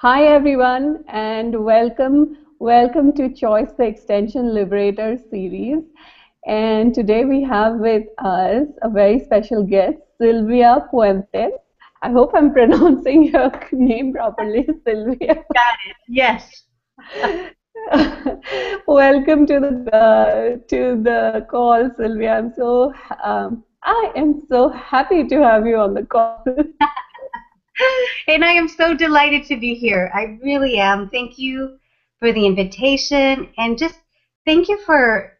Hi everyone and welcome to Choice the Extension Liberator series. And today we have with us a very special guest, Sylvia Puentes. I hope I'm pronouncing your name properly, Sylvia. Got it. Yes. Welcome to the call, Sylvia. I am so happy to have you on the call. And I am so delighted to be here. I really am. Thank you for the invitation and just thank you for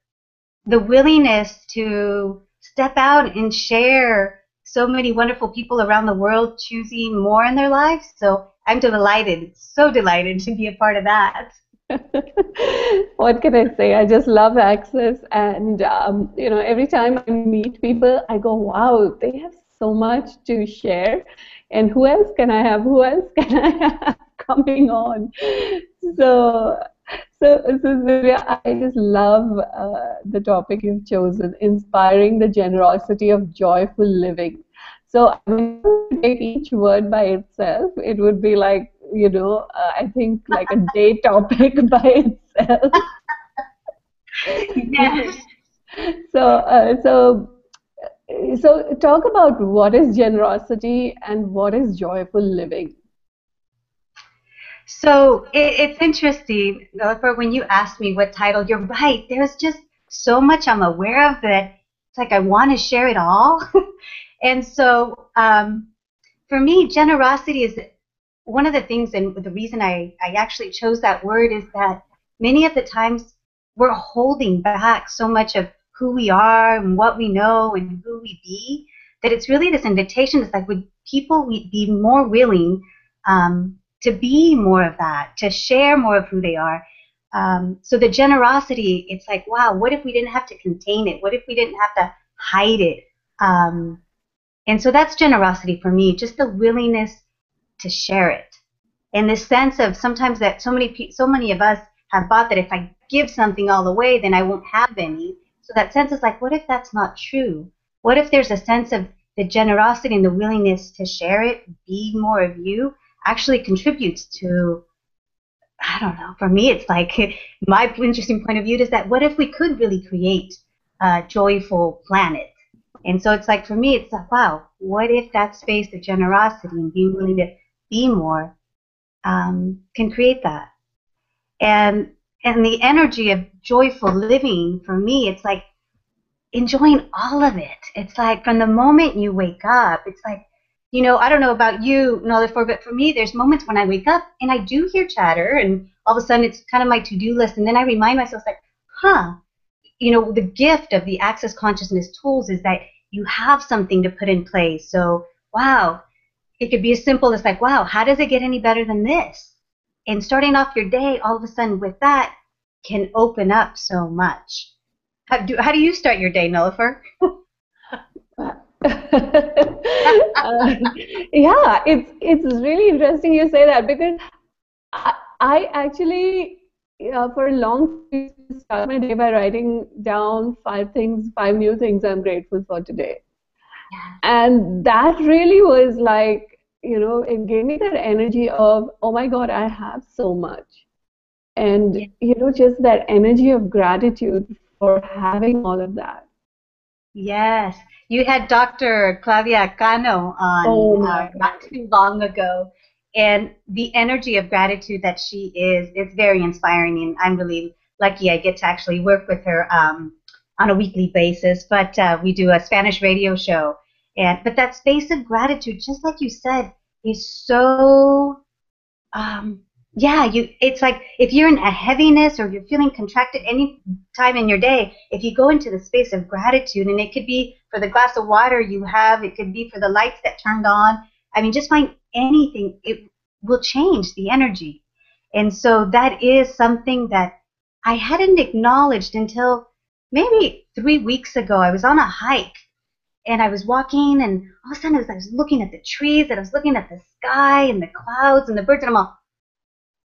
the willingness to step out and share so many wonderful people around the world choosing more in their lives. So I'm delighted, so delighted to be a part of that. What can I say? I just love access, and every time I meet people, I go, "Wow, they have so much to share." And who else can I have? Who else can I have coming on? So, so Sylvia, I just love the topic you've chosen, inspiring the generosity of joyful living. So, I mean, take each word by itself, it would be like, I think like a day topic by itself. Yes. So, so talk about what is generosity and what is joyful living. So it's interesting, for when you asked me what title, you're right. There's just so much I'm aware of that it's like I want to share it all. And so for me, generosity is one of the things, and the reason I actually chose that word is that many of the times we're holding back so much of who we are and what we know and who we be, that it's really this invitation. It's like, would people be more willing to be more of that, to share more of who they are? So the generosity, it's like, wow, what if we didn't have to contain it? What if we didn't have to hide it? And so that's generosity for me, just the willingness to share it. And this sense of sometimes that so many of us have thought that if I give something all the way, then I won't have any. So that sense is like, what if that's not true? What if there's a sense of the generosity and the willingness to share it, be more of you, actually contributes to, I don't know, for me, it's like my interesting point of view is that what if we could really create a joyful planet? And so it's like, for me, it's like, wow, what if that space of generosity and being willing to be more can create that? And the energy of joyful living, for me, it's like enjoying all of it. It's like from the moment you wake up, it's like, I don't know about you, Nolifer, but for me, there's moments when I wake up and I do hear chatter, and all of a sudden it's kind of my to-do list, and then I remind myself, like, huh, the gift of the Access Consciousness tools is that you have something to put in place. So, wow, it could be as simple as like, wow, how does it get any better than this? And starting off your day all of a sudden with that can open up so much. How do you start your day, Nolifer? Yeah, it's really interesting you say that because I actually for a long time start my day by writing down five new things I'm grateful for today. And that really was like, it gave me that energy of, oh my God, I have so much. And, Yeah. just that energy of gratitude for having all of that. Yes, you had Dr. Claudia Cano on Oh my not God. too long ago, and the energy of gratitude that she is very inspiring, and I'm really lucky I get to actually work with her on a weekly basis. But we do a Spanish radio show, and but that space of gratitude, just like you said, is so um, yeah, it's like if you're in a heaviness or you're feeling contracted any time in your day, if you go into the space of gratitude, and it could be for the glass of water you have, it could be for the lights that turned on. I mean, just find anything, it will change the energy. And so that is something that I hadn't acknowledged until maybe 3 weeks ago. I was on a hike and I was walking, and all of a sudden I was looking at the trees, and I was looking at the sky and the clouds and the birds, and I'm all,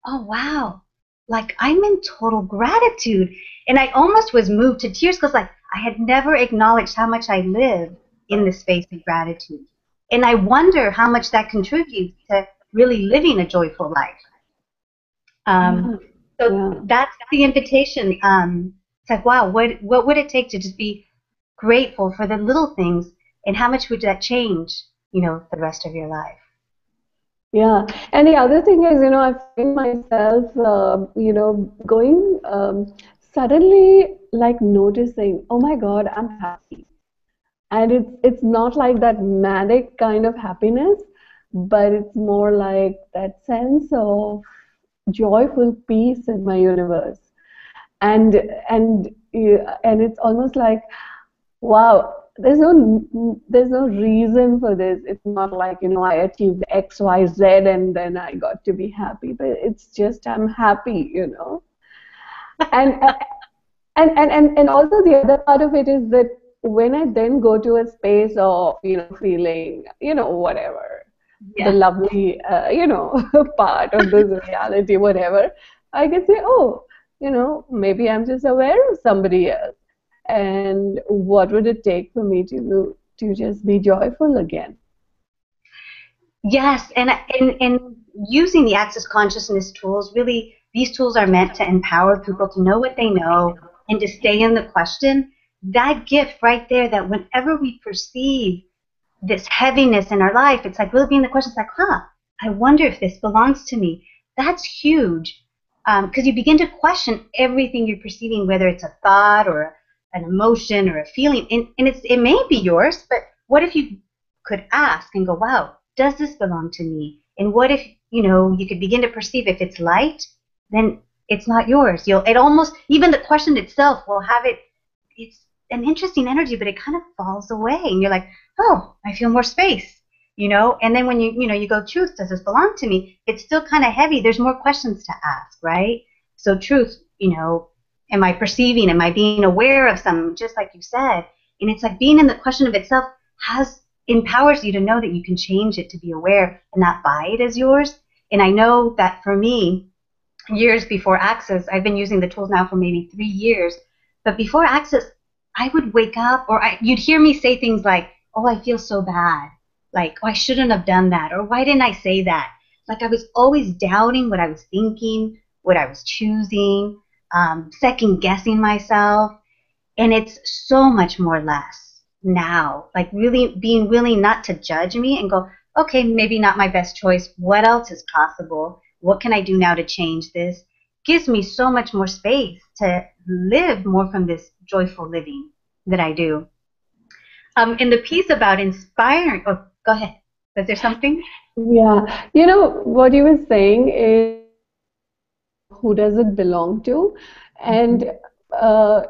oh wow, like I'm in total gratitude. And I almost was moved to tears because like I had never acknowledged how much I live in the space of gratitude. And I wonder how much that contributes to really living a joyful life. Um, Yeah. so Yeah. that's the invitation. It's like, wow, what would it take to just be grateful for the little things, and how much would that change, the rest of your life? Yeah, and the other thing is, I find myself, going suddenly like noticing, oh my God, I'm happy, and it's not like that manic kind of happiness, but it's more like that sense of joyful peace in my universe, and and it's almost like, wow, there's no reason for this. It's not like, I achieved X, Y, Z and then I got to be happy. But it's just I'm happy. And and also the other part of it is that when I then go to a space of, feeling, whatever, the Yeah. lovely, part of this reality, whatever, I can say, oh, maybe I'm just aware of somebody else. And what would it take for me to just be joyful again? Yes, and using the access consciousness tools, really, these tools are meant to empower people to know what they know and to stay in the question. That gift right there, that whenever we perceive this heaviness in our life, it's like really being the question, it's like, huh, I wonder if this belongs to me. That's huge. Because you begin to question everything you're perceiving, whether it's a thought or an emotion or a feeling. And it may be yours, but what if you could ask and go, wow, does this belong to me? And what if, you could begin to perceive if it's light, then it's not yours. It almost, even the question itself will have it's an interesting energy, but it kind of falls away. And you're like, oh, I feel more space, And then when you go, truth, does this belong to me? It's still kind of heavy. There's more questions to ask, right? So truth, am I perceiving? Am I being aware of some? Just like you said, and it's like being in the question of itself has empowers you to know that you can change it to be aware and not buy it as yours. And I know that for me, years before Access, I've been using the tools now for maybe 3 years. But before Access, I would wake up, or you'd hear me say things like, "Oh, I feel so bad," like, "Oh, I shouldn't have done that," or "Why didn't I say that?" Like I was always doubting what I was thinking, what I was choosing, second guessing myself, and it's so much more less now. Like really being willing not to judge me and go, okay, maybe not my best choice. What else is possible? What can I do now to change this? Gives me so much more space to live more from this joyful living that I do. And the piece about inspiring, oh, go ahead. Was there something? Yeah, what you were saying is who does it belong to? And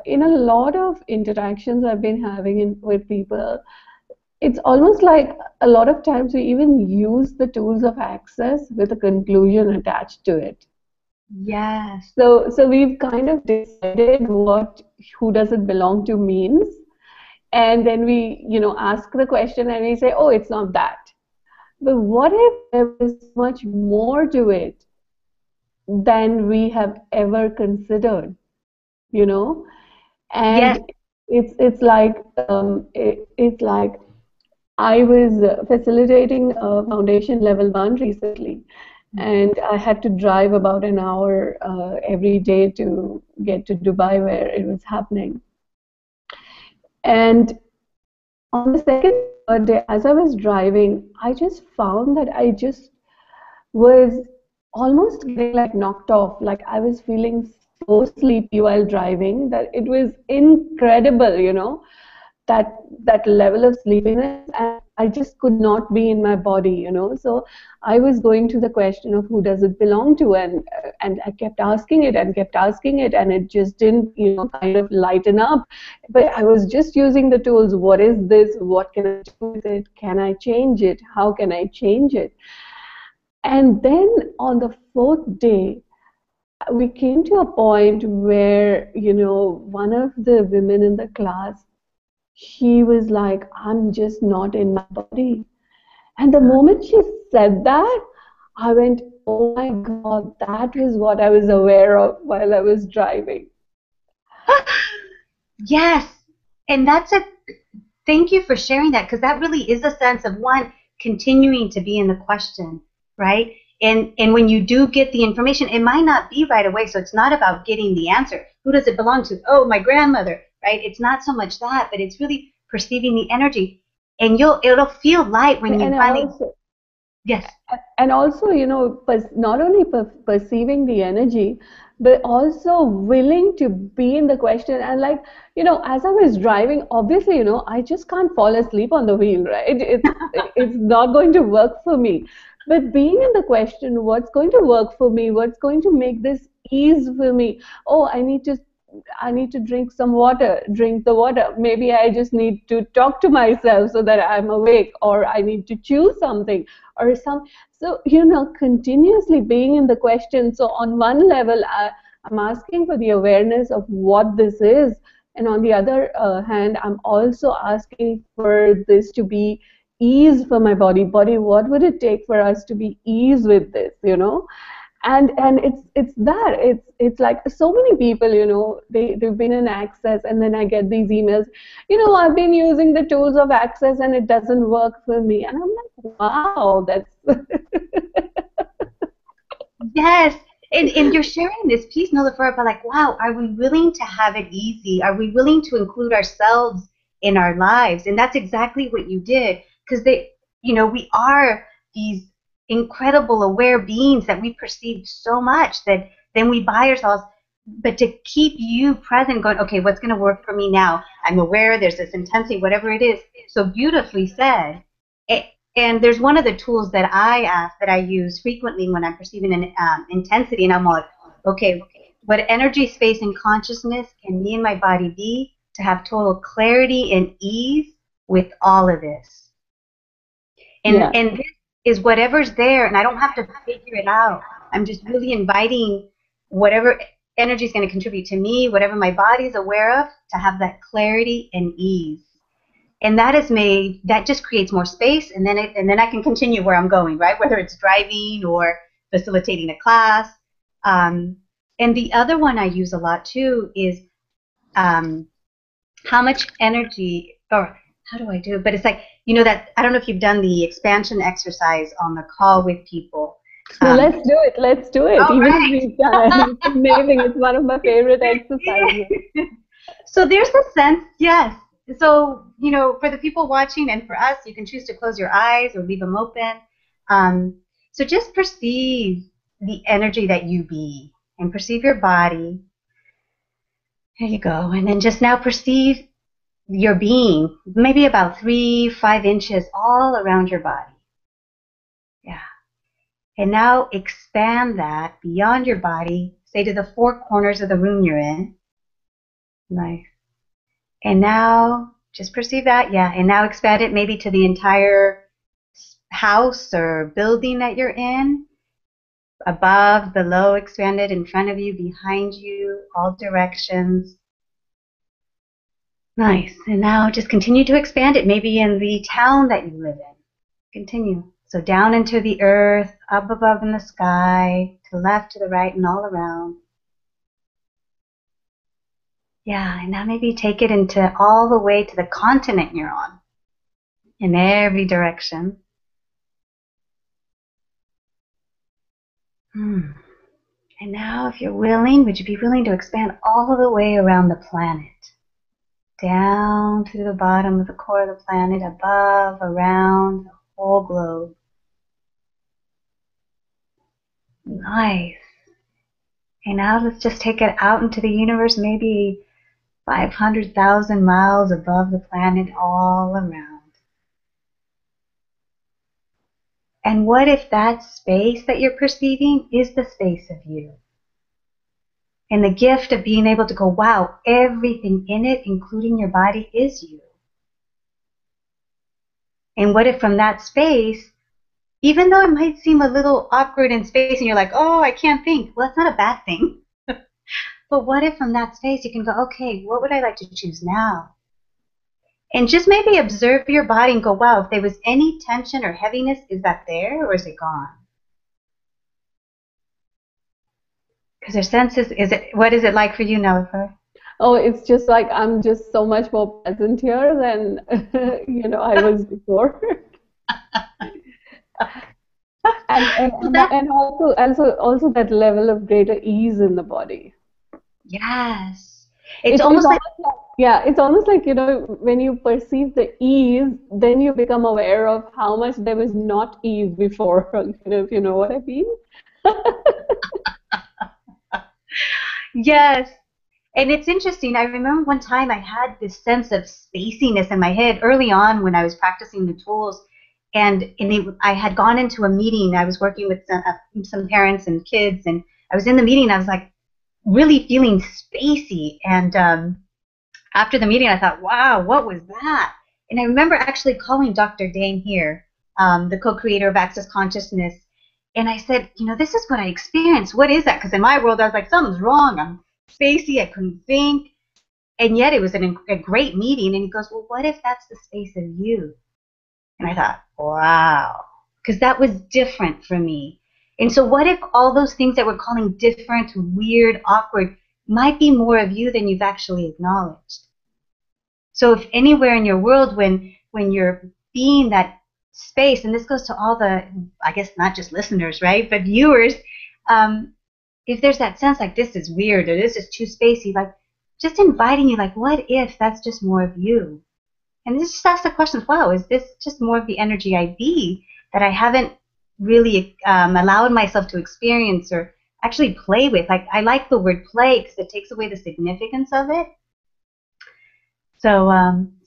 in a lot of interactions I've been having with people, it's almost like a lot of times we even use the tools of access with a conclusion attached to it. Yes. So we've kind of decided what who does it belong to means, and then we, ask the question and we say, oh, it's not that. But what if there was much more to it than we have ever considered, you know? Yes. And it's like it's like I was facilitating a foundation level one recently, and I had to drive about an hour every day to get to Dubai where it was happening. And on the second third day, as I was driving, I just found that I just was almost getting like knocked off. Like I was feeling so sleepy while driving that it was incredible, that level of sleepiness, and I just could not be in my body. So I was going to the question of who does it belong to, and I kept asking it and kept asking it, and it just didn't, kind of lighten up. But I was just using the tools. What is this? What can I do with it? Can I change it? How can I change it? And then on the fourth day, we came to a point where, one of the women in the class, she was like, I'm just not in my body. And the moment she said that, I went, oh my God, that was what I was aware of while I was driving. Yes. And thank you for sharing that, because that really is a sense of one, continuing to be in the question, right? And when you do get the information, it might not be right away. So it's not about getting the answer. Who does it belong to? Oh, my grandmother, right? It's not so much that, but it's really perceiving the energy. And it'll feel light when you And finally, also, yes. and also, not only perceiving the energy, but also willing to be in the question. And like, as I was driving, obviously, I just can't fall asleep on the wheel, right? It's not going to work for me. But being in the question, what's going to work for me? What's going to make this ease for me? Oh, I need to drink some water, drink the water. Maybe I just need to talk to myself so that I'm awake, or I need to choose something or some. So, continuously being in the question. So, on one level, I'm asking for the awareness of what this is. And on the other hand, I'm also asking for this to be ease for my body. Body, what would it take for us to be ease with this? And it's like so many people, they've been in Access, and then I get these emails, I've been using the tools of Access and it doesn't work for me. And I'm like, wow, that's Yes. And you're sharing this piece, Nilüfer, about like, wow, are we willing to have it easy? Are we willing to include ourselves in our lives? And that's exactly what you did. Because we are these incredible aware beings that we perceive so much that then we buy ourselves. But to keep you present, going, okay, what's going to work for me now? I'm aware there's this intensity, whatever it is. So beautifully said. And there's one of the tools that I use frequently when I'm perceiving an intensity, and I'm like, okay, what energy, space, and consciousness can me and my body be to have total clarity and ease with all of this? yeah. And this is whatever's there, and I don't have to figure it out. I'm just really inviting whatever energy is going to contribute to me, whatever my body is aware of, to have that clarity and ease. And that just creates more space, and then I can continue where I'm going, right? Whether it's driving or facilitating a class. And the other one I use a lot too is how much energy, or how do I do it? But it's like, that I don't know if you've done the expansion exercise on the call with people. No, let's do it. Let's do it. All Even if right. we've done, it's amazing. It's one of my favorite exercises. So there's a sense, yes. So, for the people watching and for us, you can choose to close your eyes or leave them open. So just perceive the energy that you be, and perceive your body. There you go. And then just now perceive your being, maybe about 3-5 inches all around your body. Yeah. And now expand that beyond your body, say to the 4 corners of the room you're in. Nice. And now just perceive that, yeah. And now expand it maybe to the entire house or building that you're in. Above, below, expanded, in front of you, behind you, all directions. Nice. And now just continue to expand it, maybe in the town that you live in. Continue. So down into the earth, up above in the sky, to the left, to the right, and all around. Yeah, and now maybe take it into all the way to the continent you're on, in every direction. And now, if you're willing, would you be willing to expand all the way around the planet? Down to the bottom of the core of the planet, above, around the whole globe. Nice. And now let's just take it out into the universe, maybe 500,000 miles above the planet, all around. And what if that space that you're perceiving is the space of you? And the gift of being able to go, wow, everything in it, including your body, is you. And what if from that space, even though it might seem a little awkward in space and you're like, oh, I can't think. Well, that's not a bad thing. But what if from that space you can go, okay, what would I like to choose now? And just maybe observe your body and go, wow, if there was any tension or heaviness, is that there or is it gone? Because your senses, what is it like for you, Nilüfer? Oh, it's just like I'm just so much more present here than I was before. So that, and also that level of greater ease in the body. yes. It's It's almost like, almost like, yeah, it's almost like, when you perceive the ease, then you become aware of how much there was not ease before, if you know what I mean. yes. And it's interesting. I remember one time I had this sense of spaciness in my head early on when I was practicing the tools. I had gone into a meeting. I was working with some parents and kids, and I was in the meeting. I was like really feeling spacey. And after the meeting, I thought, wow, what was that? And I remember actually calling Dr. Dane here, the co-creator of Access Consciousness. And I said, this is what I experienced. What is that? Because in my world, I was like, something's wrong. I'm spacey. I couldn't think. And yet it was a great meeting. And he goes, well, what if that's the space of you? And I thought, wow, because that was different for me. And so what if all those things that we're calling different, weird, awkward, might be more of you than you've actually acknowledged? So if anywhere in your world, when you're being that space, and this goes to all the, I guess not just listeners, right, but viewers, um, if there's that sense like this is weird or this is too spacey, like just inviting you, like, what if that's just more of you? And just ask the questions, wow, is this just more of the energy I be that I haven't really allowed myself to experience or actually play with? Like, I like the word play because it takes away the significance of it. So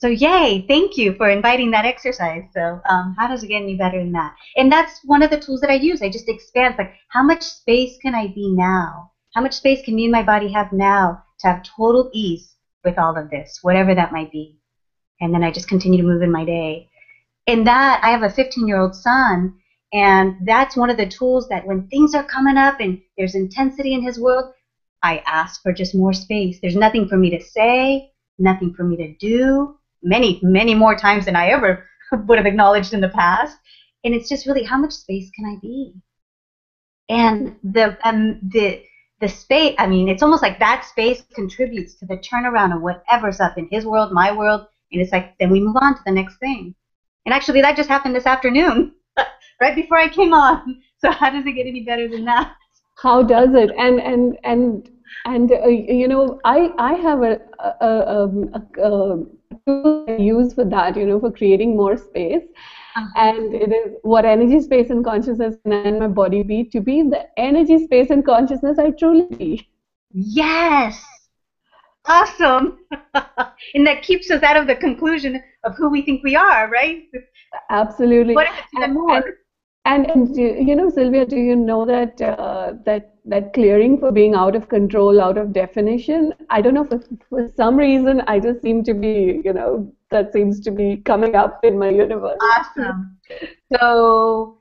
yay, thank you for inviting that exercise. So how does it get any better than that? And that's one of the tools that I use. I just expand, like, how much space can I be now? How much space can me and my body have now to have total ease with all of this, whatever that might be? And then I just continue to move in my day. And that, I have a 15-year-old son, and that's one of the tools that when things are coming up and there's intensity in his world, I ask for just more space. There's nothing for me to say, nothing for me to do, many, many more times than I ever would have acknowledged in the past. And it's just really, how much space can I be? And the space, I mean, it's almost like that space contributes to the turnaround of whatever's up in his world, my world, and it's like, then we move on to the next thing. And actually, that just happened this afternoon, right before I came on. So how does it get any better than that? How does it? I have a tool I use for that, for creating more space. Uh-huh. And it is, what energy, space, and consciousness can I and my body be to be the energy, space, and consciousness I truly be. Yes, awesome. And that keeps us out of the conclusion of who we think we are, right? Absolutely. What if it's even more? Sylvia, do you know that that clearing for being out of control, out of definition? I don't know, for some reason, I just seem to be, that seems to be coming up in my universe. Awesome. So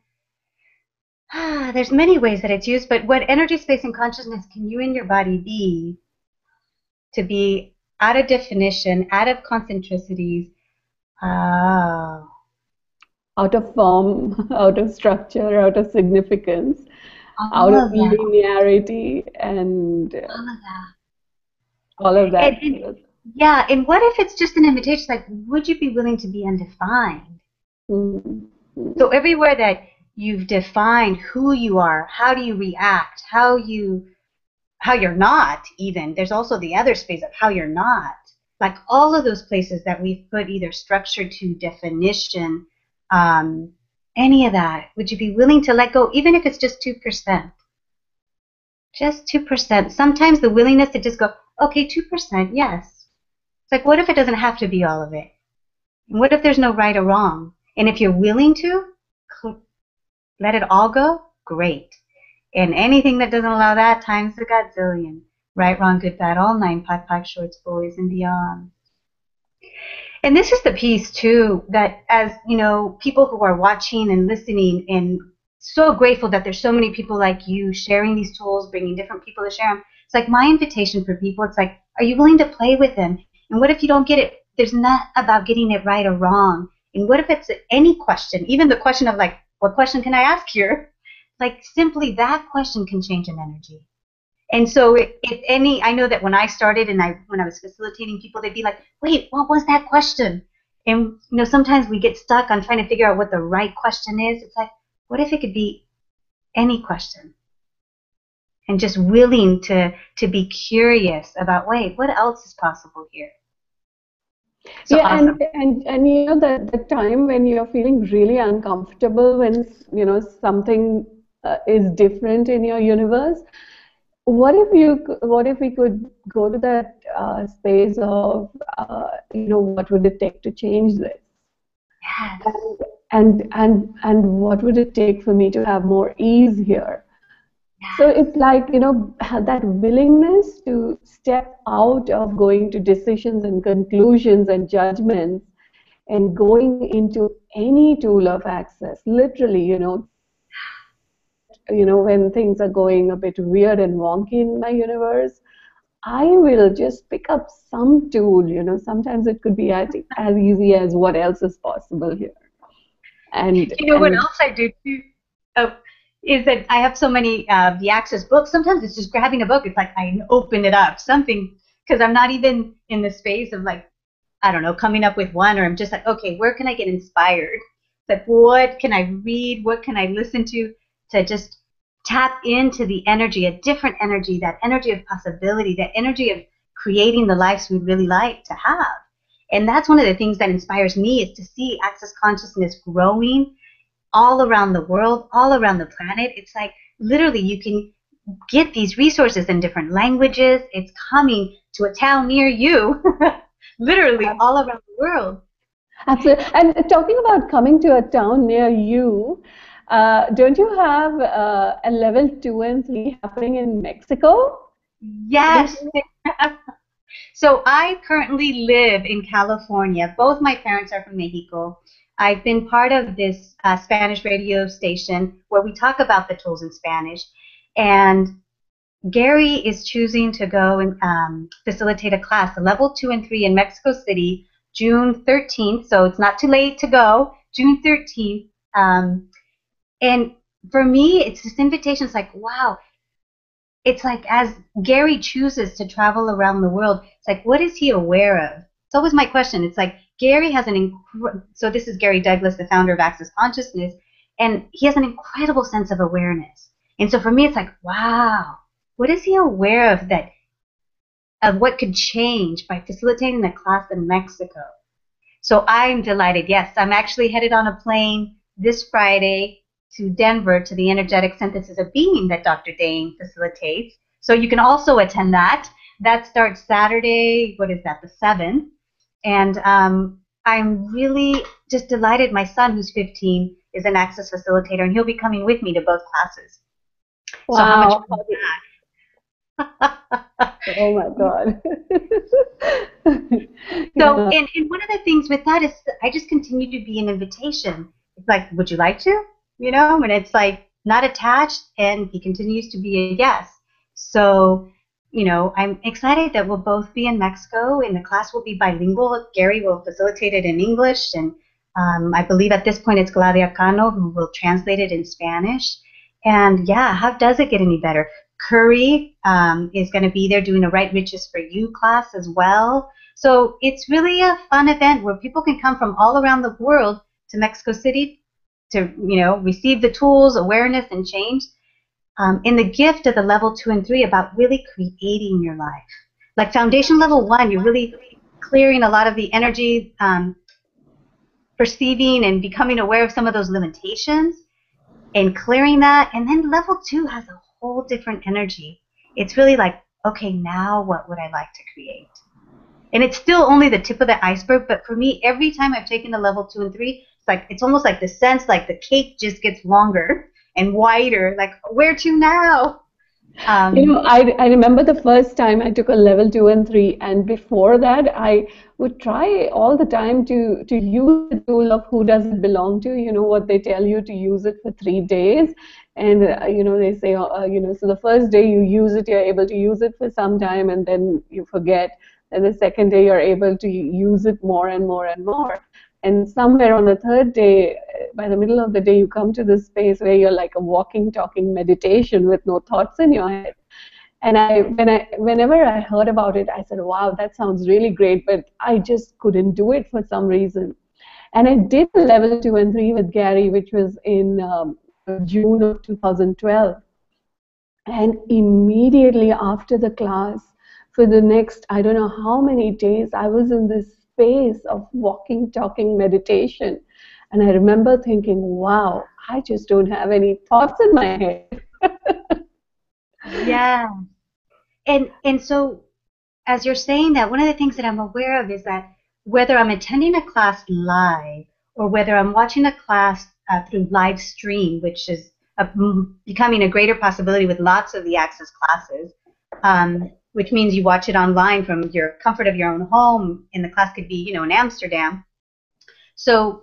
there's many ways that it's used, but what energy, space, and consciousness can you and your body be to be out of definition, out of concentricities? Oh, Out of form, out of structure, out of significance, out all of of that, linearity, and all of that. all of And, that. and yeah, and what if it's just an invitation? Like, would you be willing to be undefined? Mhm. So everywhere that you've defined who you are, how do you react, how you're not even. There's also the other space of how you're not. Like all of those places that we've put either structure to definition, any of that, would you be willing to let go, even if it's just 2%? Just 2%. Sometimes the willingness to just go, okay, 2%, yes. It's like, what if it doesn't have to be all of it? And what if there's no right or wrong? And if you're willing to let it all go, great. And anything that doesn't allow that times a godzillion. Right, wrong, good, bad, all nine, pipe, shorts, boys, and beyond. And this is the piece, too, that as, people who are watching and listening, and so grateful that there's so many people like you sharing these tools, bringing different people to share them. It's like my invitation for people. It's like, are you willing to play with them? And what if you don't get it? There's not about getting it right or wrong. And what if it's any question, even the question of like, what question can I ask here? Like simply that question can change an energy. And so if any, I know that when I started and when I was facilitating people, they'd be like, wait, what was that question? And sometimes we get stuck on trying to figure out what the right question is. It's like, what if it could be any question, and just willing to be curious about, wait, what else is possible here? So Yeah, awesome. and you know that the time when you're feeling really uncomfortable when you know something is different in your universe. What if we could go to that space of you know what would it take to change this? Yes. And what would it take for me to have more ease here? So Yes. it's like, you know, that willingness to step out of going to decisions and conclusions and judgments and going into any tool of access, literally, you know, when things are going a bit weird and wonky in my universe, I will just pick up some tool, you know, sometimes it could be as easy as what else is possible here. And You know what and else I do too? Oh, is that I have so many the Access books. Sometimes it's just grabbing a book. It's like I open it up, something, because I'm not even in the space of like, I don't know, coming up with one, or I'm just like, okay, where can I get inspired? Like, what can I read? What can I listen to just tap into the energy, a different energy, that energy of possibility, that energy of creating the lives we'd really like to have. And that's one of the things that inspires me, is to see Access consciousness growing all around the world, all around the planet. It's like literally you can get these resources in different languages. It's coming to a town near you, literally all around the world. absolutely. And talking about coming to a town near you, don't you have a level 2 and 3 happening in Mexico? Didn't Yes. you? So I currently live in California. Both my parents are from Mexico. I've been part of this Spanish radio station where we talk about the tools in Spanish. And Gary is choosing to go and facilitate a class, a level 2 and 3 in Mexico City, June 13th. So it's not too late to go, June 13th. And for me, it's this invitation. It's like, wow, it's like as Gary chooses to travel around the world, it's like, what is he aware of? It's always my question. It's like Gary has so this is Gary Douglas, the founder of Access Consciousness, and he has an incredible sense of awareness. And so for me, it's like, wow, what is he aware of, that of what could change by facilitating a class in Mexico? So I'm delighted. Yes, I'm actually headed on a plane this Friday to Denver to the energetic synthesis of being that Dr. Dane facilitates. So you can also attend that. That starts Saturday, what is that, the 7th. And I'm really just delighted. My son, who's 15, is an Access facilitator, and he'll be coming with me to both classes. So how much Wow. fun is that? Oh my God. So, Yeah. and one of the things with that is that I just continue to be an invitation. It's like, would you like to? You know, and it's like not attached, and he continues to be a yes. So, I'm excited that we'll both be in Mexico, and the class will be bilingual. Gary will facilitate it in English, and I believe at this point it's Gladia Cano who will translate it in Spanish. And yeah, how does it get any better? Curry is going to be there doing a Right Riches for You class as well. So it's really a fun event where people can come from all around the world to Mexico City to, receive the tools, awareness, and change. In the gift of the level 2 and 3 about really creating your life. Like foundation level 1, you're really clearing a lot of the energy, perceiving and becoming aware of some of those limitations and clearing that. And then level 2 has a whole different energy. It's really like, okay, now what would I like to create? And it's still only the tip of the iceberg, but for me, every time I've taken a level 2 and 3, it's almost like the sense like the cake just gets longer and wider. Like, where to now? You Um, know, I remember the first time I took a level 2 and 3, and before that, I would try all the time to use the tool of who does it belong to. You know what they tell you to use it for 3 days, and you know they say you know so the first day you use it, you're able to use it for some time, and then you forget. And the second day you're able to use it more and more and more. And somewhere on the third day, by the middle of the day, you come to this space where you're like a walking, talking meditation with no thoughts in your head. And whenever I heard about it, I said, wow, that sounds really great, but I just couldn't do it for some reason. And I did a level 2 and 3 with Gary, which was in June of 2012. And immediately after the class, for the next, I don't know how many days, I was in this space of walking, talking meditation. And I remember thinking, wow, I just don't have any thoughts in my head. Yeah. And so as you're saying that, one of the things that I'm aware of is that whether I'm attending a class live or whether I'm watching a class through live stream, which is becoming a greater possibility with lots of the Access classes, which means you watch it online from your comfort of your own home, and the class could be, in Amsterdam. So,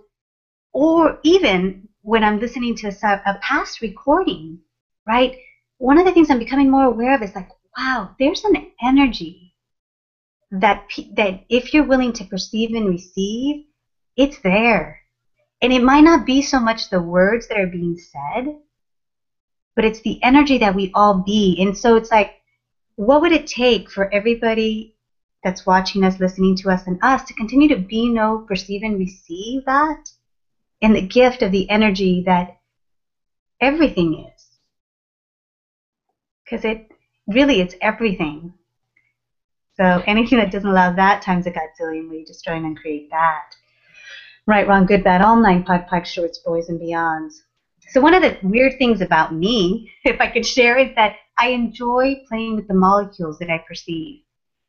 or even when I'm listening to a past recording, right? One of the things I'm becoming more aware of is like, wow, there's an energy that if you're willing to perceive and receive, it's there. And it might not be so much the words that are being said, but it's the energy that we all be. And so it's like, what would it take for everybody that's watching us, listening to us, and us to continue to be, know, perceive, and receive that? And the gift of the energy that everything is. Because it's everything. So anything that doesn't allow that times a godzillion, we destroy and uncreate that. Right, wrong, good, bad, all nine, pod, shorts, boys, and beyonds. So one of the weird things about me, if I could share, is that I enjoy playing with the molecules that I perceive.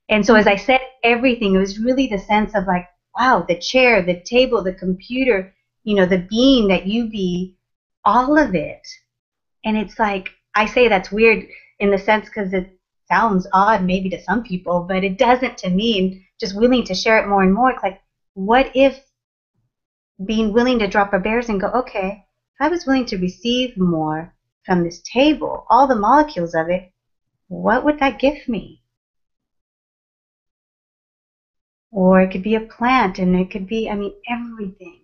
And so as I said everything, it was really the sense of like, wow, the chair, the table, the computer, the being that you be, all of it. And it's like, I say that's weird in the sense because it sounds odd maybe to some people, but it doesn't to me. And just willing to share it more and more, it's like, what if being willing to drop our bears and go, okay, if I was willing to receive more from this table, all the molecules of it, what would that give me? Or it could be a plant, and it could be, everything.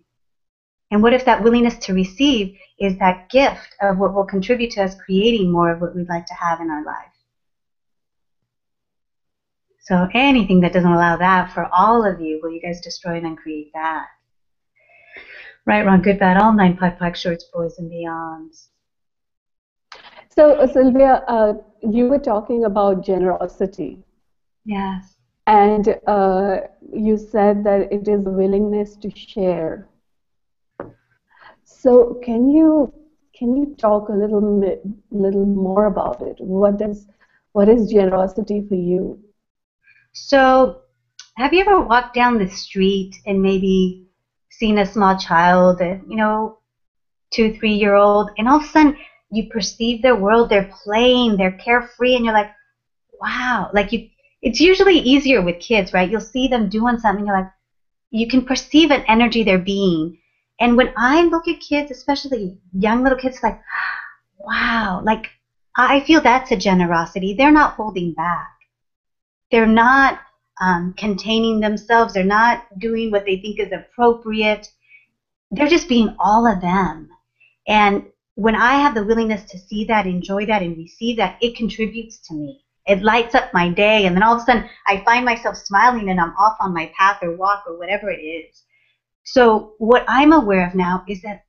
And what if that willingness to receive is that gift of what will contribute to us creating more of what we'd like to have in our life? So anything that doesn't allow that for all of you, will you guys destroy and uncreate that? Right, wrong, good, bad, all nine, pod, shorts, boys, and beyonds. So, Sylvia, you were talking about generosity. Yes. And you said that it is a willingness to share. So can you talk a little more about it? What is generosity for you? So have you ever walked down the street and maybe seen a small child, 2, 3 year old, and all of a sudden you perceive their world, they're playing, they're carefree, and you're like, wow, it's usually easier with kids, right? You'll see them doing something, you're like, you can perceive an energy they're being. And when I look at kids, especially young little kids, like, wow, like I feel that's a generosity. They're not holding back. They're not containing themselves. They're not doing what they think is appropriate. They're just being all of them. And when I have the willingness to see that, enjoy that, and receive that, it contributes to me. It lights up my day, and then all of a sudden I find myself smiling and I'm off on my path or walk or whatever it is. So what I'm aware of now is that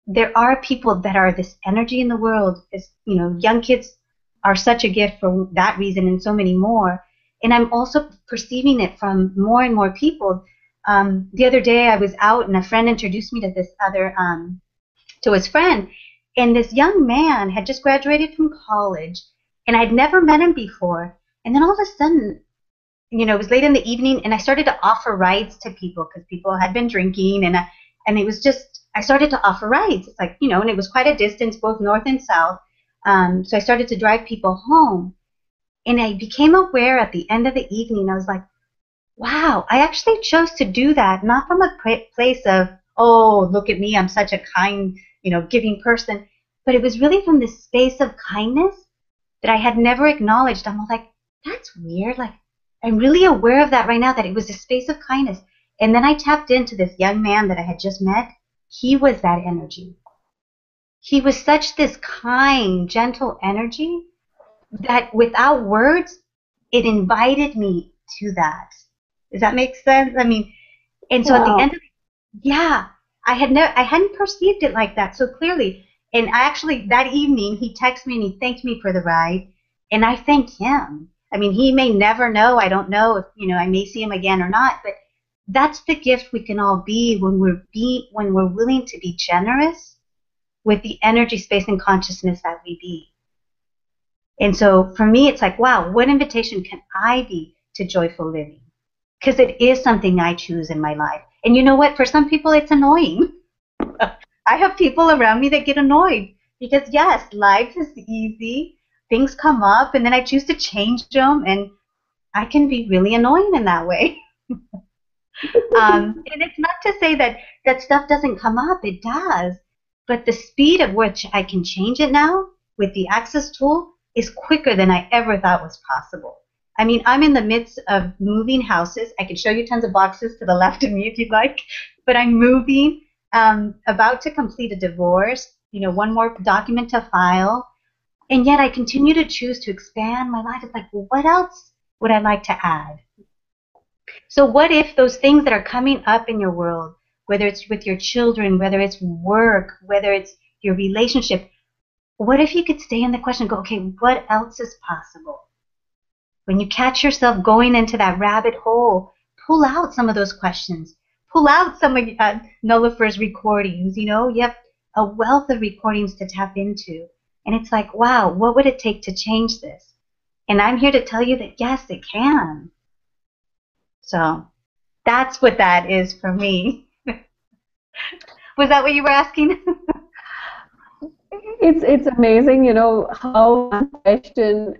there are people that are this energy in the world. As, young kids are such a gift for that reason and so many more. And I'm also perceiving it from more and more people. The other day I was out and a friend introduced me to this other, to his friend. And this young man had just graduated from college and I'd never met him before. And then all of a sudden, it was late in the evening and I started to offer rides to people because people had been drinking and it was just, I started to offer rides. It's like, and it was quite a distance, both north and south. So I started to drive people home. And I became aware at the end of the evening, I was like, wow, I actually chose to do that, not from a place of, oh, look at me, I'm such a kind, giving person. But it was really from this space of kindness that I had never acknowledged. I'm like, that's weird. Like, I'm really aware of that right now, that it was a space of kindness. And then I tapped into this young man that I had just met. He was that energy. He was such this kind, gentle energy that without words, it invited me to that. Does that make sense? And so at the Wow. end of it, yeah, I hadn't perceived it like that so clearly. And I actually, that evening, he texted me and he thanked me for the ride. And I thanked him. I mean, he may never know. I don't know if, I may see him again or not. But that's the gift we can all be when we're willing to be generous with the energy, space, and consciousness that we be. And so for me, it's like, wow, what invitation can I be to joyful living? Because it is something I choose in my life. And you know what? For some people, it's annoying. I have people around me that get annoyed because, yes, life is easy. Things come up, and then I choose to change them, and I can be really annoying in that way. And it's not to say that stuff doesn't come up. It does. But the speed at which I can change it now with the Access tool is quicker than I ever thought was possible. I mean, I'm in the midst of moving houses. I can show you tons of boxes to the left of me if you'd like. But I'm moving, about to complete a divorce, one more document to file. And yet I continue to choose to expand my life. It's like, well, what else would I like to add? So what if those things that are coming up in your world, whether it's with your children, whether it's work, whether it's your relationship, what if you could stay in the question and go, okay, what else is possible? When you catch yourself going into that rabbit hole, pull out some of those questions. Pull out some of Nullifer's recordings. You have a wealth of recordings to tap into. And it's like, wow, what would it take to change this? And I'm here to tell you that, yes, it can. So that's what that is for me. Was that what you were asking? It's amazing, how one question,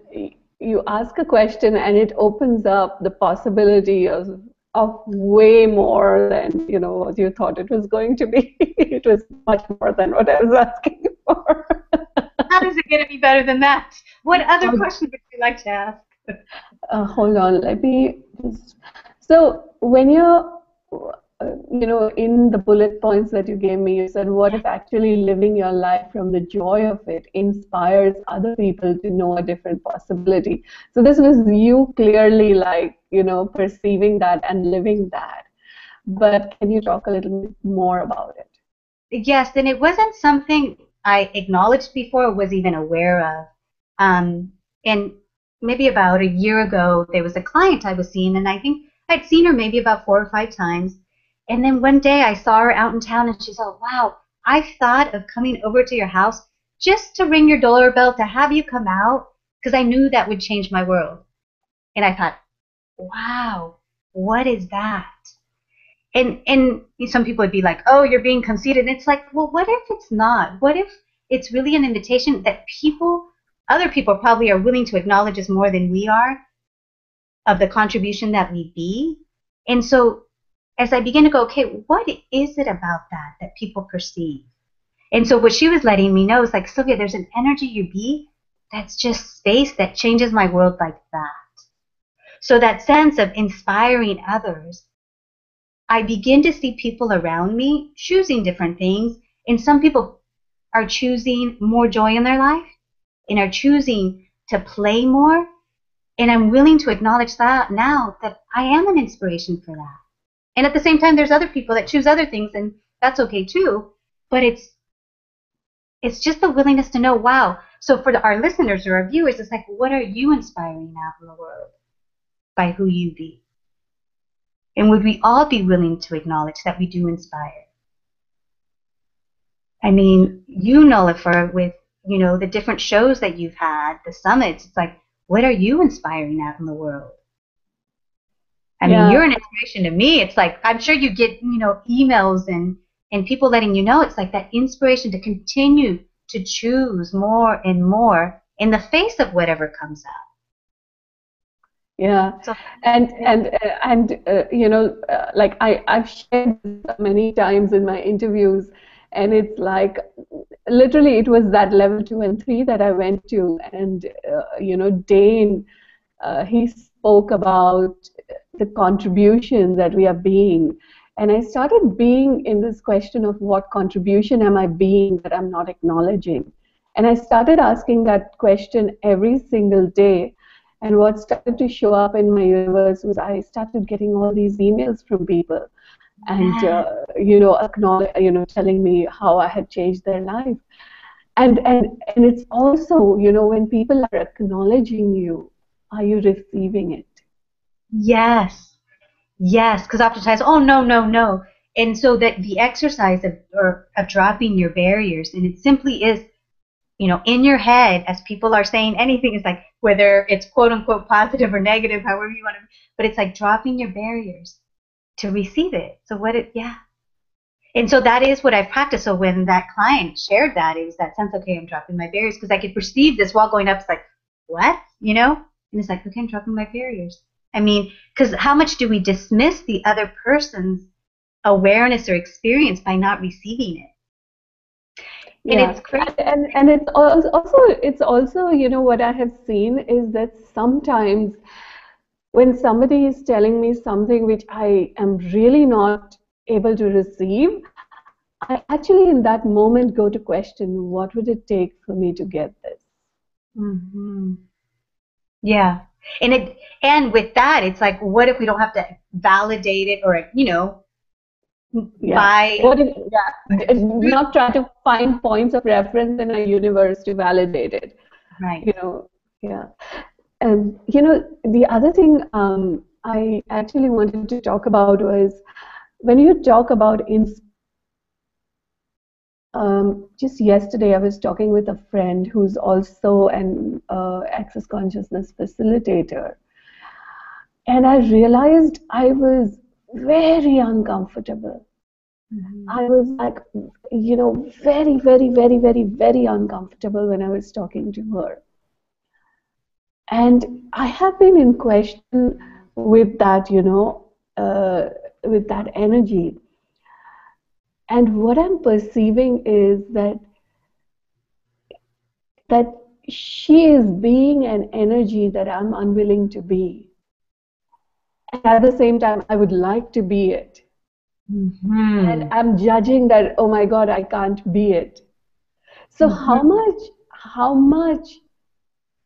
you ask a question and it opens up the possibility of way more than, what you thought it was going to be. It was much more than what I was asking for. How is it going to be better than that? What other question would you like to ask? Hold on, let me just. So when you're, in the bullet points that you gave me, you said, what if actually living your life from the joy of it inspires other people to know a different possibility? So this was you clearly perceiving that and living that. But can you talk a little bit more about it? Yes, and it wasn't something I acknowledged before or was even aware of. And maybe about a year ago, there was a client I was seeing, and I think I'd seen her maybe about 4 or 5 times. And then one day I saw her out in town, and she said, wow, I thought of coming over to your house just to ring your doorbell to have you come out because I knew that would change my world. And I thought, wow, what is that? And some people would be like, oh, you're being conceited. And it's like, well, what if it's not? What if it's really an invitation that other people probably are willing to acknowledge us more than we are of the contribution that we be? And so as I begin to go, okay, what is it about that people perceive? And so what she was letting me know is like, Sylvia, there's an energy you be that's just space that changes my world like that. So that sense of inspiring others, I begin to see people around me choosing different things. And some people are choosing more joy in their life and are choosing to play more. And I'm willing to acknowledge that now that I am an inspiration for that. And at the same time, there's other people that choose other things, and that's okay too. But it's just the willingness to know, wow. So for our listeners or our viewers, it's like, what are you inspiring now in the world by who you be? And would we all be willing to acknowledge that we do inspire? I mean, Nullifer, with, the different shows that you've had, the summits, it's like, what are you inspiring out in the world? I mean, you're an inspiration to me. It's like, I'm sure you get, emails and people letting you know. It's like that inspiration to continue to choose more and more in the face of whatever comes up. Yeah, so, and like I've shared this many times in my interviews, and it's like literally it was that level 2 and 3 that I went to, and Dane, he spoke about the contribution that we are being, and I started being in this question of what contribution am I being that I'm not acknowledging, and I started asking that question every single day. And what started to show up in my universe was I started getting all these emails from people, and telling me how I had changed their life. And it's also, you know, when people are acknowledging you, are you receiving it? Yes. Yes, because oftentimes, oh no, no, no. And so that the exercise of dropping your barriers, and it simply is, in your head, as people are saying anything, is like whether it's quote unquote positive or negative, however you want to, but it's like dropping your barriers to receive it. So yeah. And so that is what I've practiced. So when that client shared that, it was that sense, okay, I'm dropping my barriers because I could perceive this wall going up. It's like, what? And it's like, okay, I'm dropping my barriers. I mean, because how much do we dismiss the other person's awareness or experience by not receiving it? And Yeah, it's crazy. and it's also, you know, what I have seen is that sometimes when somebody is telling me something which I am really not able to receive, I actually in that moment go to question, what would it take for me to get this? Hmm. Yeah. And with that, it's like, what if we don't have to validate it or, Yeah. by What if, yeah, not try to find points of reference in a universe to validate it, right. you know. Yeah. And you know, the other thing I actually wanted to talk about was when you talk about just yesterday I was talking with a friend who's also an access consciousness facilitator, and I realized I was very uncomfortable. Hmm. I was like, you know, very, very, very, very, very uncomfortable when I was talking to her. And I have been in question with that, with that energy. And what I'm perceiving is that she is being an energy that I'm unwilling to be. And at the same time, I would like to be it. And Hmm. I'm judging that, oh my God, I can't be it. So Hmm. how much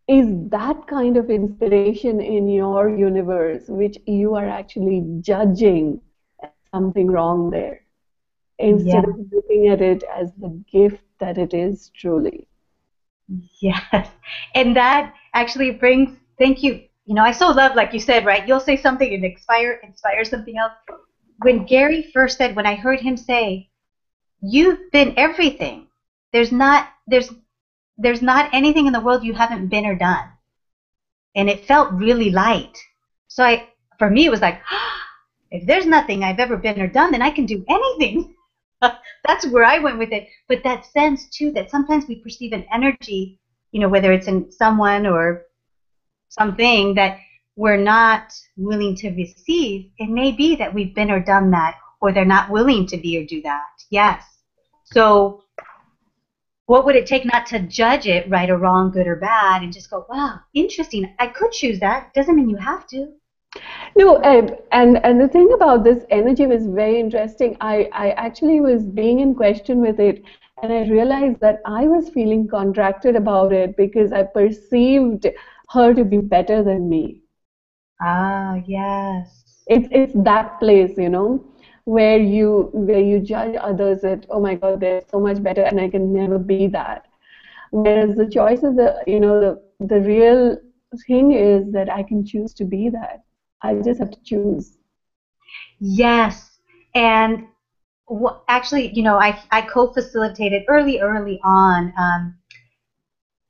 is that kind of inspiration in your universe, which you are actually judging as something wrong there, instead Yeah. of looking at it as the gift that it is truly? Yes. And that actually brings, thank you. I so love, like you said, right? You'll say something and inspire something else. When Gary first said, when I heard him say, you've been everything. There's not, there's not anything in the world you haven't been or done. And it felt really light. So for me, it was like, if there's nothing I've ever been or done, then I can do anything. That's where I went with it. But that sense too, that sometimes we perceive an energy, whether it's in someone or something that we're not willing to receive. It may be that we've been or done that, or they're not willing to be or do that. Yes. So what would it take not to judge it right or wrong, good or bad, and just go, wow, interesting. I could choose that. Doesn't mean you have to. No, and the thing about this energy was very interesting. I actually was being in question with it, and I realized that I was feeling contracted about it because I perceived her to be better than me. Ah, yes. It's that place, you know, where you judge others that, oh my God, they're so much better and I can never be that. Whereas the choice is the real thing is that I can choose to be that. I just have to choose. Yes. And actually, I co-facilitated early on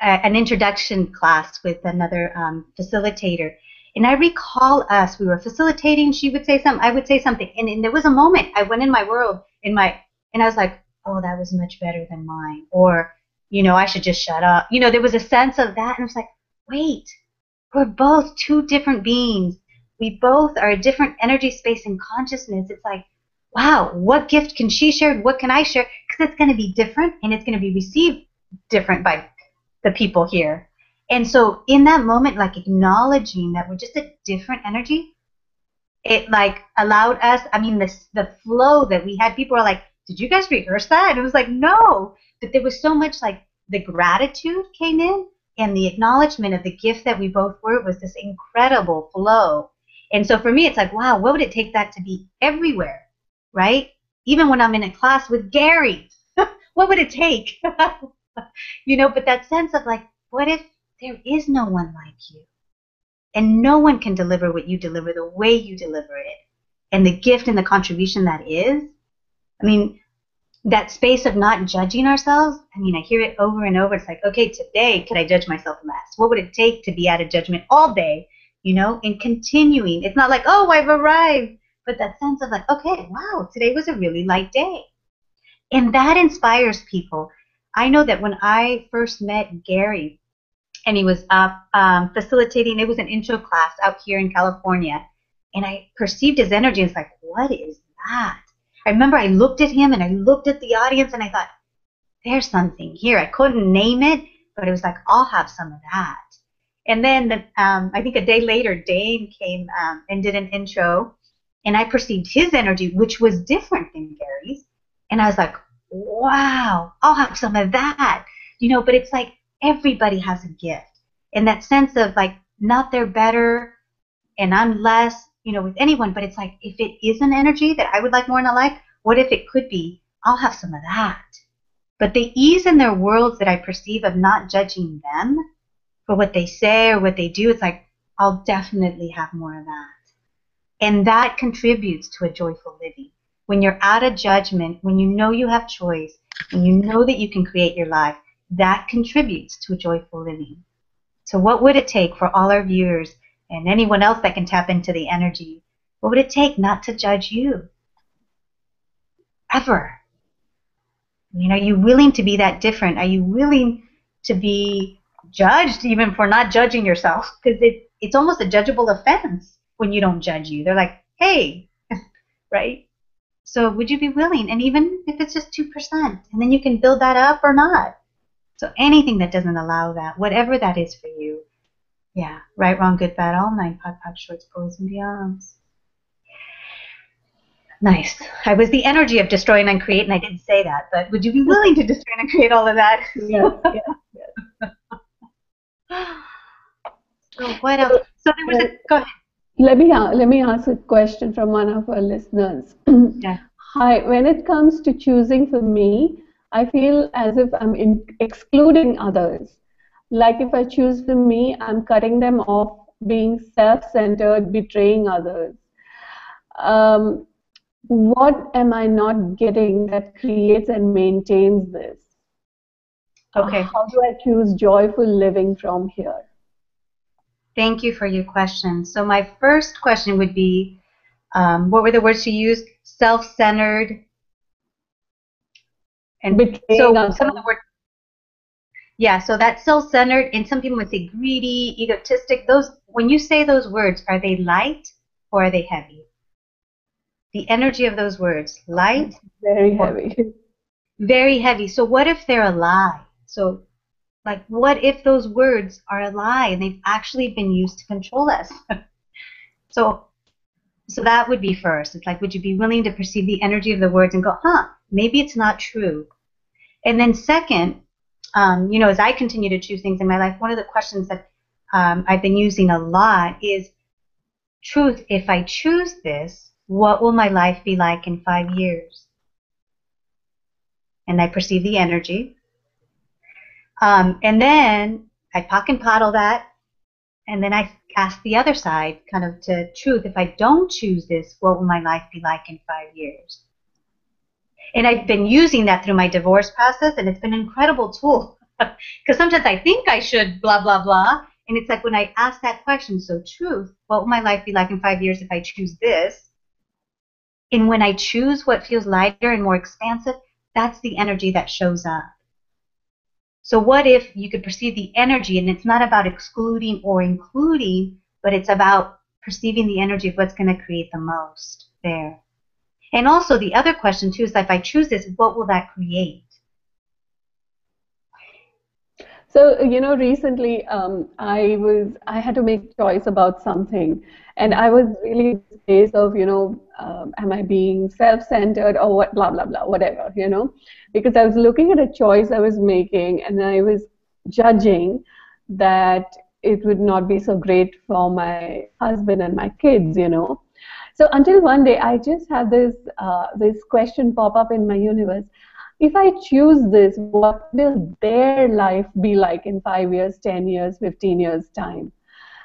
an introduction class with another facilitator. And I recall we were facilitating, she would say something, I would say something. And there was a moment I went in my world, and I was like, oh, that was much better than mine. Or, I should just shut up. There was a sense of that. And I was like, wait, we're both two different beings. We both are a different energy space and consciousness. It's like, wow, what gift can she share? What can I share? Because it's going to be different and it's going to be received different by the people here. And so in that moment, like acknowledging that we're just a different energy, it like allowed us, I mean, the flow that we had, people were like, did you guys rehearse that? And it was like, no. But there was so much like the gratitude came in and the acknowledgement of the gift that we both were was this incredible flow. And so for me, it's like, wow, what would it take that to be everywhere, right? Even when I'm in a class with Gary, what would it take? But that sense of like, what if there is no one like you? And no one can deliver what you deliver the way you deliver it. And the gift and the contribution that is. I mean, that space of not judging ourselves, I mean, I hear it over and over. It's like, okay, today, could I judge myself less? What would it take to be out of judgment all day, and continuing? It's not like, oh, I've arrived, but that sense of like, okay, wow, today was a really light day. And that inspires people. I know that when I first met Gary, and he was up facilitating, it was an intro class out here in California, and I perceived his energy. It's like, what is that? I remember I looked at him and I looked at the audience and I thought, there's something here. I couldn't name it, but it was like, I'll have some of that. And then I think a day later, Dane came and did an intro, and I perceived his energy, which was different than Gary's. And I was like, wow, I'll have some of that. But it's like everybody has a gift. And that sense of like, not they're better and I'm less, with anyone, but it's like, if it is an energy that I would like more in a life, what if it could be, I'll have some of that. But the ease in their worlds that I perceive of not judging them for what they say or what they do, it's like, I'll definitely have more of that. And that contributes to a joyful living. When you're out of judgment, when you know you have choice, when you know that you can create your life, that contributes to a joyful living. So what would it take for all our viewers and anyone else that can tap into the energy, what would it take not to judge you? Ever. Are you willing to be that different? Are you willing to be judged even for not judging yourself? Because it's almost a judgeable offense when you don't judge you. They're like, hey, right? So would you be willing? And even if it's just 2%, and then you can build that up or not. So anything that doesn't allow that, whatever that is for you, yeah, right, wrong, good, bad, all 9, POD, shorts, boys, and beyonds. Nice. I was the energy of destroy and uncreate, and I didn't say that, but would you be willing to destroy and uncreate all of that? Yes, yes, yes. So what else? So there was go ahead. Let me ask a question from one of our listeners. Yeah. Hi, when it comes to choosing for me, I feel as if I'm excluding others. Like if I choose for me, I'm cutting them off, being self-centered, betraying others. What am I not getting that creates and maintains this? Okay. How do I choose joyful living from here? Thank you for your question. So my first question would be, what were the words you used? Self-centered. And Betraying so some of the words, yeah, so that's self-centered, and some people would say greedy, egotistic. Those, when you say those words, are they light or are they heavy? The energy of those words, light? Very heavy. Very heavy. So what if they're a lie? So like, what if those words are a lie and they've actually been used to control us? So that would be first. It's like, would you be willing to perceive the energy of the words and go, maybe it's not true? And then second, as I continue to choose things in my life, one of the questions that I've been using a lot is, truth, if I choose this, what will my life be like in 5 years? And I perceive the energy. And then I pock and paddle that, and then I ask the other side, kind of to truth, if I don't choose this, what will my life be like in 5 years? And I've been using that through my divorce process, and it's been an incredible tool. Because sometimes I think I should blah, blah, blah. And it's like when I ask that question, so truth, what will my life be like in 5 years if I choose this? And when I choose what feels lighter and more expansive, that's the energy that shows up. So what if you could perceive the energy, and it's not about excluding or including, but it's about perceiving the energy of what's going to create the most there. And also the other question too is, if I choose this, what will that create? So, recently I had to make a choice about something, and I was really in this space of, am I being self-centered or what, blah, blah, blah, whatever, because I was looking at a choice I was making, and I was judging that it would not be so great for my husband and my kids, So until one day I just had this question pop up in my universe. if I choose this, what will their life be like in 5 years, 10 years, 15 years time?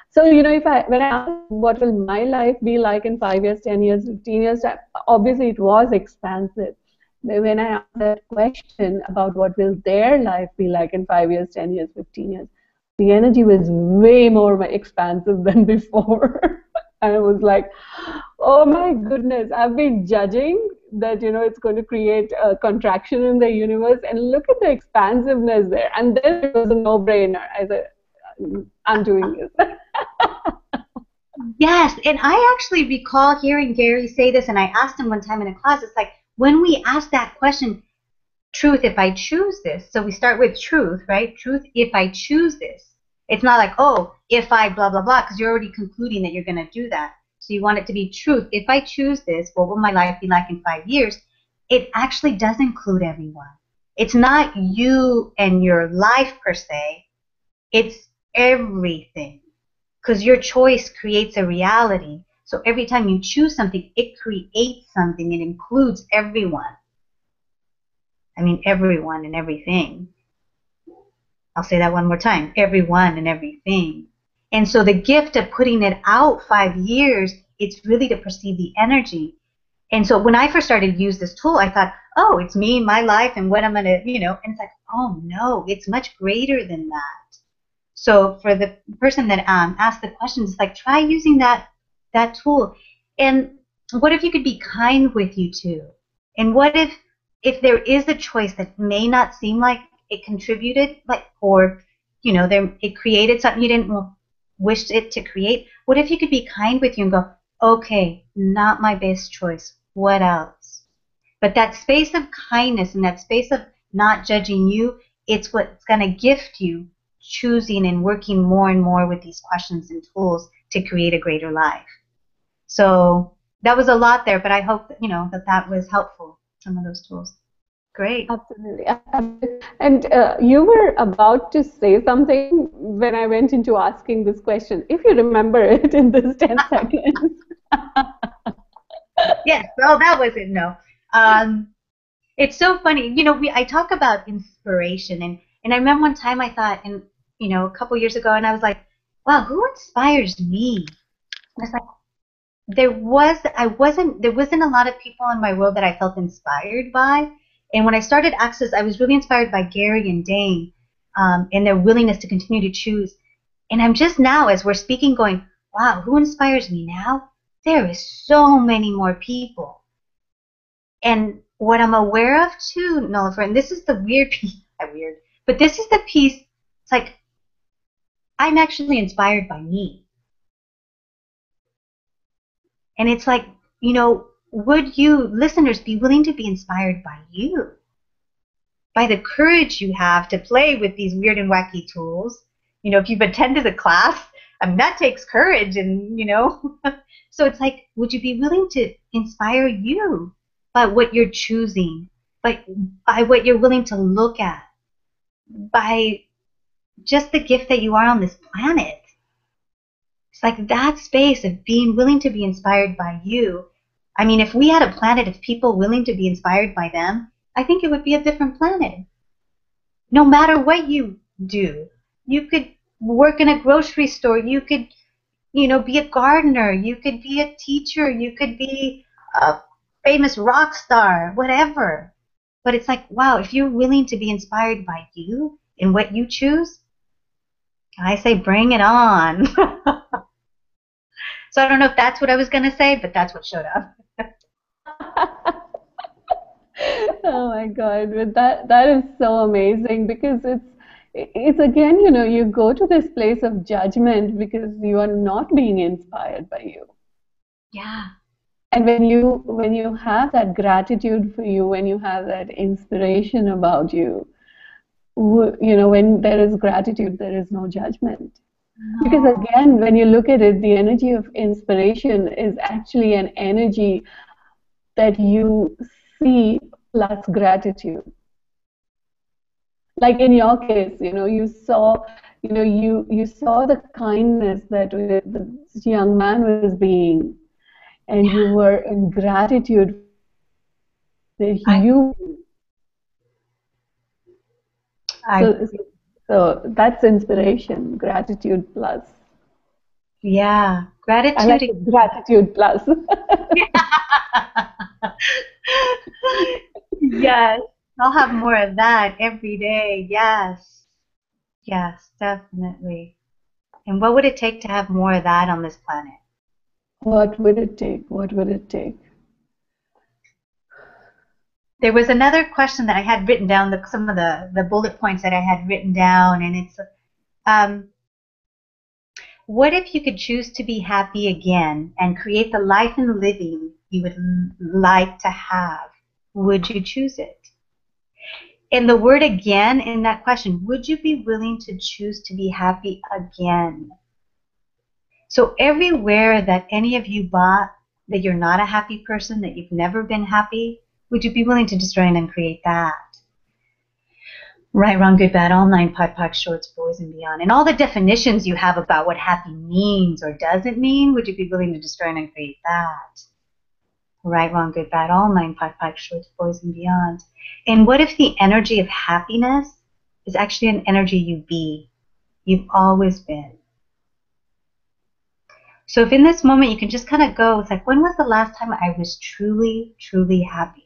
So, if when I asked what will my life be like in 5 years, 10 years, 15 years, obviously it was expansive. But when I asked that question about what will their life be like in 5 years, 10 years, 15 years, the energy was way more expansive than before. And I was like, oh my goodness, I've been judging that, it's going to create a contraction in the universe, and look at the expansiveness there. And then it was a no-brainer. I said, I'm doing this. Yes, and I actually recall hearing Gary say this, and I asked him one time in a class, it's like, when we ask that question, truth, if I choose this, so we start with truth, right? Truth, if I choose this. It's not like, oh, if I blah, blah, blah, because you're already concluding that you're going to do that. So you want it to be truth. If I choose this, what will my life be like in 5 years? It actually does include everyone. It's not you and your life per se. It's everything. Because your choice creates a reality. So every time you choose something, it creates something. It includes everyone. I mean, everyone and everything. I'll say that one more time. Everyone and everything. And so the gift of putting it out 5 years, it's really to perceive the energy. And so when I first started to use this tool, I thought, oh, it's me, my life, and what I'm going to, and it's like, oh, no, it's much greater than that. So for the person that asked the questions, it's like, try using that tool. And what if you could be kind with you too? And what if there is a choice that may not seem like it contributed, or it created something you didn't wish it to create? What if you could be kind with you and go, okay, not my best choice. What else? But that space of kindness and that space of not judging you, it's what's going to gift you choosing and working more and more with these questions and tools to create a greater life. So that was a lot there, but I hope that was helpful, some of those tools. Great. Absolutely. And you were about to say something when I went into asking this question, if you remember it in this 10 seconds. Yes, well, that wasn't no. It's so funny. I talk about inspiration, and I remember one time I thought, a couple years ago, and I was like, wow, who inspires me? And it's like, there wasn't a lot of people in my world that I felt inspired by. And when I started Access, I was really inspired by Gary and Dane, and their willingness to continue to choose. And I'm just now, as we're speaking, going, wow, who inspires me now? There is so many more people. And what I'm aware of too, Nullifer, and this is the weird piece, but this is the piece, it's like, I'm actually inspired by me. And it's like, would you, listeners, be willing to be inspired by you? By the courage you have to play with these weird and wacky tools. If you've attended a class, that takes courage, and, so it's like, would you be willing to inspire you by what you're choosing, by what you're willing to look at, by just the gift that you are on this planet? It's like that space of being willing to be inspired by you. I mean, if we had a planet of people willing to be inspired by them, I think it would be a different planet. No matter what you do, you could work in a grocery store, you could, be a gardener, you could be a teacher, you could be a famous rock star, whatever. But it's like, wow, if you're willing to be inspired by you and what you choose, I say bring it on. So I don't know if that's what I was going to say, but that's what showed up. Oh my God, but that is so amazing, because it's again, you go to this place of judgment because you are not being inspired by you. Yeah. And when you have that gratitude for you, when you have that inspiration about you, when there is gratitude, there is no judgment. Because again, when you look at it, the energy of inspiration is actually an energy that you see plus gratitude. Like in your case, you saw, you saw the kindness that this young man was being, and you were in gratitude that you. I So, so that's inspiration, gratitude plus. yeah, I like gratitude. it, gratitude plus. Yes, I'll have more of that every day. Yes, yes, definitely. And what would it take to have more of that on this planet? What would it take? What would it take? There was another question that I had written down, some of the bullet points that I had written down, and it's um, what if you could choose to be happy again and create the life and living you would like to have? Would you choose it? And the word again in that question, would you be willing to choose to be happy again? So everywhere that any of you bought that you're not a happy person, that you've never been happy, would you be willing to destroy and uncreate that? Right, wrong, good, bad, all nine, POD, POC, shorts, boys, and beyond. And all the definitions you have about what happy means or doesn't mean, would you be willing to destroy and uncreate that? Right, wrong, good, bad, all nine, POD, POC, shorts, boys, and beyond. And what if the energy of happiness is actually an energy you be? You've always been. So if in this moment you can just kind of go, it's like, when was the last time I was truly, truly happy?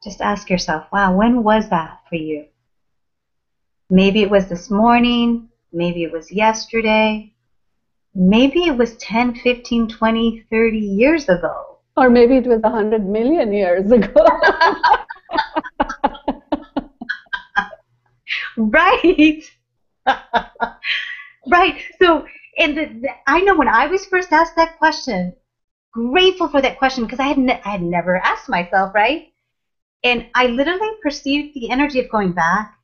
Just ask yourself, wow, when was that for you? Maybe it was this morning, maybe it was yesterday, maybe it was 10, 15, 20, 30 years ago. Or maybe it was 100 million years ago. Right. Right. So, and I know when I was first asked that question, grateful for that question because I had never asked myself, right? And I literally perceived the energy of going back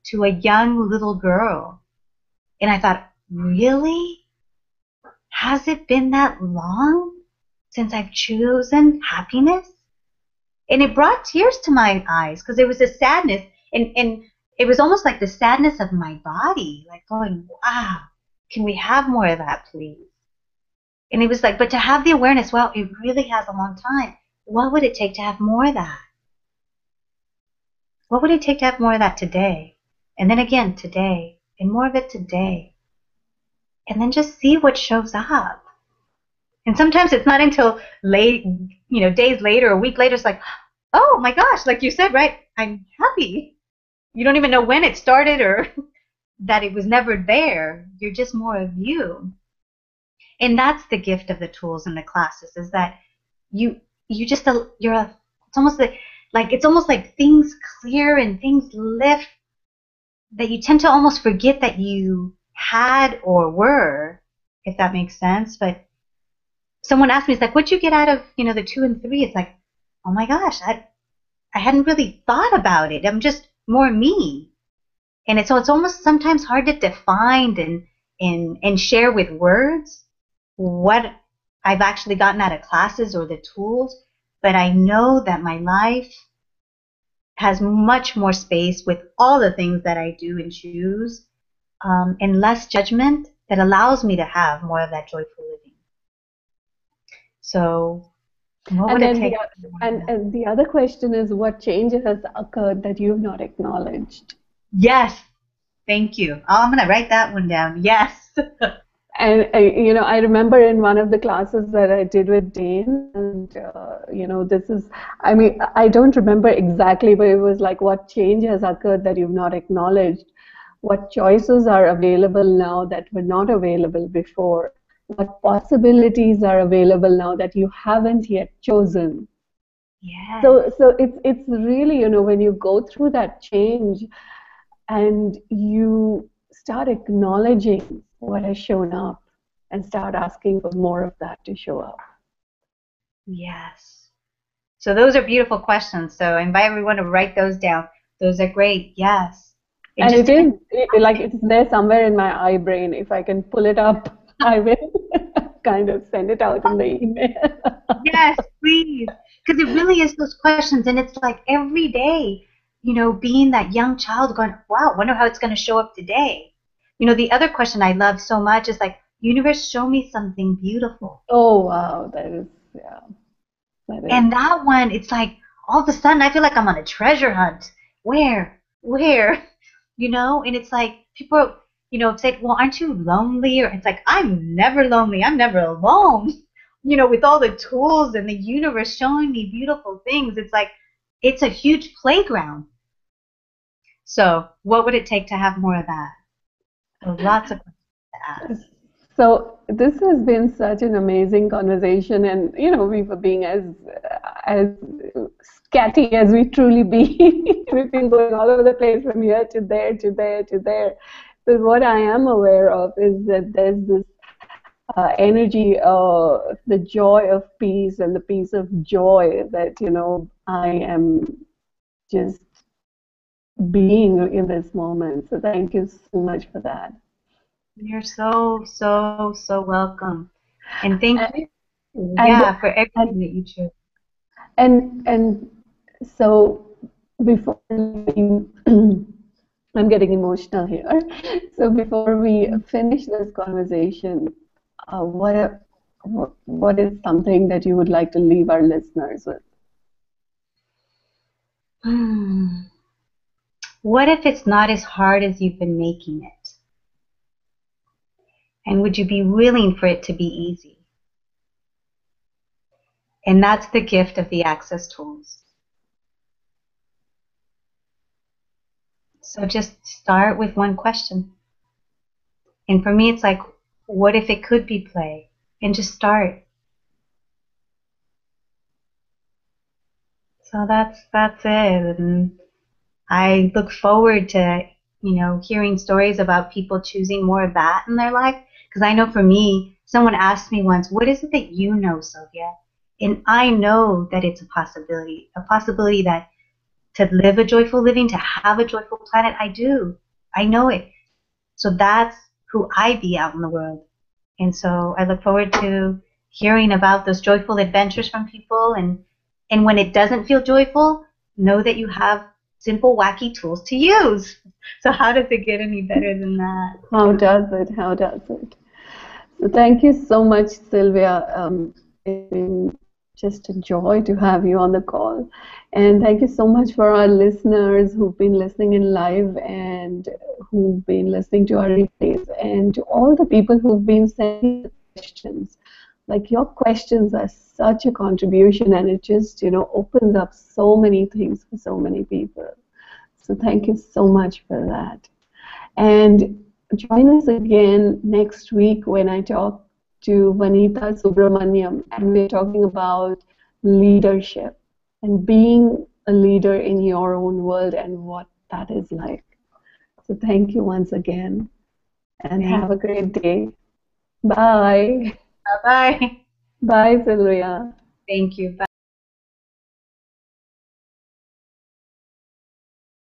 to a young little girl. And I thought, really? Has it been that long since I've chosen happiness? And it brought tears to my eyes because there was a sadness and it was almost like the sadness of my body, like going, wow, can we have more of that, please? And it was like, but to have the awareness, well, it really has a long time. What would it take to have more of that? What would it take to have more of that today? And then again today, and more of it today. And then just see what shows up. And sometimes it's not until late, days later, a week later, it's like, oh my gosh, like you said, right? I'm happy. You don't even know when it started or that it was never there. You're just more of you. And that's the gift of the tools and the classes is that you just it's almost like things clear and things lift that you tend to almost forget that you had or were, if that makes sense. But someone asked me, it's like, what'd you get out of, the 2 and 3? It's like, oh my gosh, I hadn't really thought about it. I'm just more me. And it's almost sometimes hard to define and share with words what I've actually gotten out of classes or the tools. But I know that my life has much more space with all the things that I do and choose, and less judgment that allows me to have more of that joyful living. So what And would it then take? and the other question is, what change has occurred that you've not acknowledged? Yes. Thank you. Oh, I'm going to write that one down. Yes. And I remember in one of the classes that I did with Dane, and this is, I mean, I don't remember exactly, but it was like, what change has occurred that you've not acknowledged? What choices are available now that were not available before? What possibilities are available now that you haven't yet chosen? Yes. So it's really, when you go through that change and you start acknowledging what has shown up and start asking for more of that to show up. Yes. So those are beautiful questions. So I invite everyone to write those down. Those are great. Yes. It And just depends. like it's there somewhere in my eye brain. If I can pull it up, I will kind of send it out in the email. Yes, please. Because it really is those questions. And it's like every day, being that young child going, wow, wonder how it's going to show up today. The other question I love so much is like, universe, show me something beautiful. Oh wow, that is, yeah, that is. And that one, it's like all of a sudden I feel like I'm on a treasure hunt. Where? And it's like people, say, well, aren't you lonely? Or it's like, I'm never lonely. I'm never alone. With all the tools and the universe showing me beautiful things, it's like, it's a huge playground. So what would it take to have more of that? So lots of questions to ask. So this has been such an amazing conversation, and we were being as scatty as we truly be. We've been going all over the place from here to there to there to there. But what I am aware of is that there's this energy, the joy of peace and the peace of joy that I am just being in this moment. So thank you so much for that. You're so, so, so welcome. And thank you, And yeah, for and everything that you chose. and so before we, I'm getting emotional here. So before we finish this conversation, uh, what a, what is something that you would like to leave our listeners with? Hmm. What if it's not as hard as you've been making it? And would you be willing for it to be easy? And that's the gift of the Access tools. So just start with one question. And for me, it's like, what if it could be play? And just start. So that's it. And I look forward to, hearing stories about people choosing more of that in their life. Because I know for me, someone asked me once, what is it that you know, Sylvia? And I know that it's a possibility that to live a joyful living, to have a joyful planet, I do. I know it. So that's who I be out in the world. And so I look forward to hearing about those joyful adventures from people. And when it doesn't feel joyful, know that you have simple, wacky tools to use. So how does it get any better than that? How does it? How does it? So thank you so much, Sylvia. It's been just a joy to have you on the call. And thank you so much for our listeners who've been listening in live and who've been listening to our replays, and to all the people who've been sending questions. Like, your questions are such a contribution, and it just, opens up so many things for so many people. So thank you so much for that. And join us again next week when I talk to Vanita Subramaniam, and we're talking about leadership and being a leader in your own world and what that is like. So thank you once again, and Thank have a great day. Bye. Bye bye. Bye, Sylvia. Thank you. Bye.